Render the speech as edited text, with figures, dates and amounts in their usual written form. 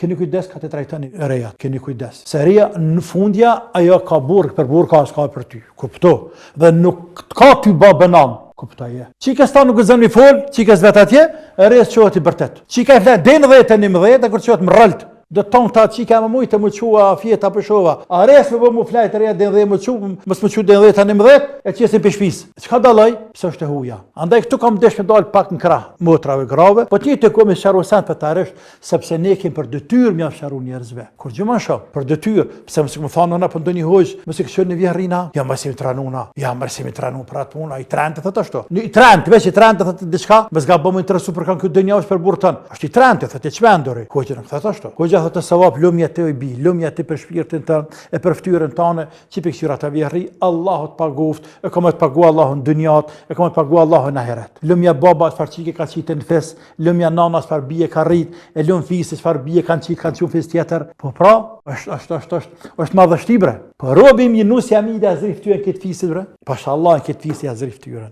keni kujdes ka të trajtoni rejat, keni kujdes. Se reja në fundja, ajo ka burg, për burg ka s'ka për ty, kupto. Dhe nuk ka ty ba bënam, kuptoje. Qikës ta nuk gëzën një fol, qikës vetë atje, rejës qohet i bërtet. Qika e flet, den 10 e 11, e kur qohet më rëlt. Do ton ta çika më mujtë më çua fjeta për shova. A res më bë më flajt rreth den dhe më çu, mos më çu den 10 tani 11, e qesin pe shtëpis. Çka dalloj? Pse është e huja. Andaj këtu kam desh me dal pak në krah, motrave grave, po ti të komi sharusan për tarësh, sepse ne kemi për detyrë më afsharu njerëzve. Kur gjë më shoh, për detyrë, pse mos më thonë ona po ndonjë hoj, mos e kishën në vjerrina. Ja mos i tranuna, ja mos i tranu për atë punë, ai trant thotë ashtu. Në trant, veç i trant thotë diçka, mos gabom interesu për kanë këtë dënjë për burrton. Është i trant thotë çmendori. Hoqën thotë ashtu. Thotë savap lumja të i bi, lumja të për shpirtin tënë, e për ftyrën tëne, që për kësyra të vjerri, Allahot paguft, e komet pagu Allahun dënjat, e komet pagu Allahun ahiret. Lumja baba të farqike ka qitë në fes, lumja nana të far bije ka rrit, e lumë fisi të far bije kanë qitë fis tjetër. Po pra, është madhështi bre. Po robim një nusja mi dhe azrif tyren këtë fisit bre. Pasha Allah në këtë fisi azrif tyren.